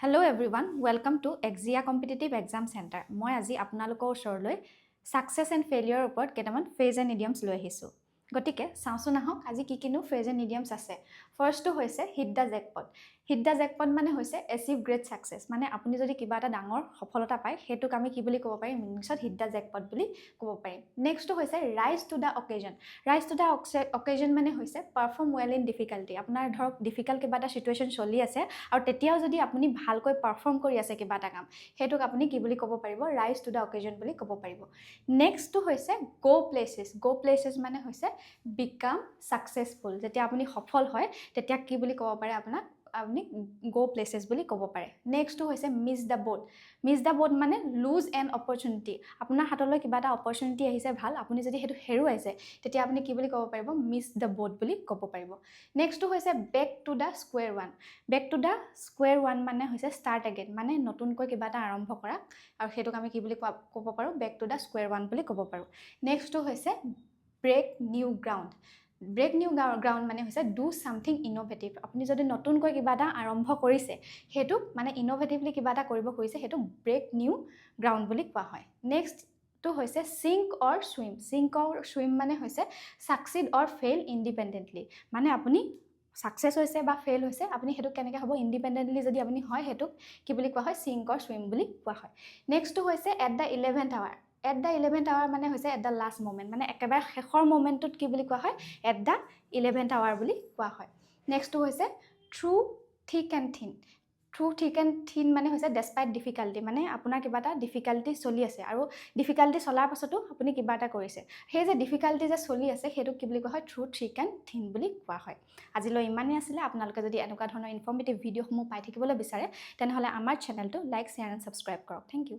Hello everyone, welcome to Exia Competitive Exam Center. মই আজি আপোনালোকৰ ওচৰলৈ সাকসেস এণ্ড ফেইলিয়ৰৰ ওপৰত কেইটামান ফ্ৰেজ এণ্ড ইডিয়মছ লৈ আহিছোঁ। গতিকে চাওঁচোন আহক আজি কি কিনো ফ্ৰেজ এণ্ড ইডিয়মছ আছে। ফাৰ্ষ্টটো হৈছে hit the jackpot. Hit the jackpot মানে হৈছে এচিভ গ্ৰেট সাকসেস। মানে আপুনি যদি কিবা এটা ডাঙৰ সফলতা পায় হেতুক আমি কি বুলি ক'ব পাৰিম ইংলিছত হিট দ্য জেকপট বুলি ক'ব পাৰিম। নেক্সটটো হৈছে ৰাইজ টু দ্য অকেজন। ৰাইজ টু দ্য অকেজন মানে হৈছে পাৰফৰ্ম ৱেল ইন ডিফিকাল্টি। আপোনাৰ ধৰক ডিফিকাল্ট কিবা এটা সিচুৱেশ্যন চলি আছে আৰু তেতিয়াও যদি আপুনি ভালকৈ পাৰফৰ্ম কৰি আছে কিবা এটা কাম হেতুক আপুনি কি বুলি ক'ব পাৰিব ৰাইজ টু দ্য অকেজন বুলি ক'ব পাৰিব। নেক্সটটো হৈছে গো প্লেচেছ। গো প্লেচেছ মানে হৈছে বিকাম সাকসেসফুল। যেতিয়া আপুনি সফল হয় তেতিয়া কি বুলি ক'ব পাৰে আপুনি গো প্লেচেছ বুলি ক'ব পাৰে। নেক্সটটো হৈছে miss the boat. Miss the boat মানে লুজ এন অপৰচুনিটি। আপোনাৰ হাতলৈ কিবা এটা অপৰচুনিটি আহিছে ভাল, আপুনি যদি সেইটো হেৰুৱাইছে তেতিয়া আপুনি কি বুলি ক'ব পাৰিব মিছ দ্য বোট বুলি ক'ব পাৰিব। নেক্সটটো হৈছে back to the square one. Back to the square one মানে হৈছে ষ্টাৰ্ট এগেইন, মানে নতুনকৈ কিবা এটা আৰম্ভ কৰা আৰু সেইটোক আমি কি বুলি ক'ব পাৰোঁ back to the square one বুলি ক'ব পাৰোঁ। নেক্সটটো হৈছে break new ground. Break new ground মানে হৈছে ডু ছামথিং ইন'ভেটিভ। আপুনি যদি নতুনকৈ কিবা এটা আৰম্ভ কৰিছে সেইটো মানে ইন'ভেটিভলি কিবা এটা কৰিব খুজিছে সেইটো ব্ৰেক নিউ গ্ৰাউণ্ড বুলি কোৱা হয়। নেক্সটটো হৈছে চিংক অৰ ছুইম। চিংক অৰ ছুইম মানে হৈছে ছাকচিড অৰ ফেইল ইণ্ডিপেণ্ডেণ্টলি। মানে আপুনি সাকসেস হৈছে বা ফেইল হৈছে আপুনি সেইটো কেনেকৈ হ'ব ইণ্ডিপেণ্ডেণ্টলি যদি আপুনি হয় সেইটোক কি বুলি কোৱা হয় চিংক অৰ ছুইম বুলি কোৱা হয়। নেক্সটটো হৈছে at the 11th hour. At the 11th hour মানে হৈছে এট দ্য লাষ্ট মমেণ্ট, মানে একেবাৰে শেষৰ মমেণ্টটোত কি বুলি কোৱা হয় এট দ্য 11th আৱাৰ বুলি কোৱা হয়। নেক্সটটো হৈছে থ্ৰু থিক এণ্ড থিন। থ্ৰু থিক এণ্ড থিন মানে হৈছে ডেছপাইট ডিফিকাল্টি, মানে আপোনাৰ কিবা এটা ডিফিকাল্টি চলি আছে আৰু ডিফিকাল্টি চলাৰ পাছতো আপুনি কিবা এটা কৰিছে, সেই যে ডিফিকাল্টি যে চলি আছে সেইটোক কি বুলি কোৱা হয় থ্ৰু থিক এণ্ড থিন বুলি কোৱা হয়। আজিলৈ ইমানেই আছিলে। আপোনালোকে যদি এনেকুৱা ধৰণৰ ইনফৰ্মেটিভ ভিডিঅ'সমূহ পাই থাকিবলৈ বিচাৰে তেনেহ'লে আমাৰ চেনেলটো লাইক শ্বেয়াৰ এণ্ড ছাবস্ক্ৰাইব কৰক। Thank U.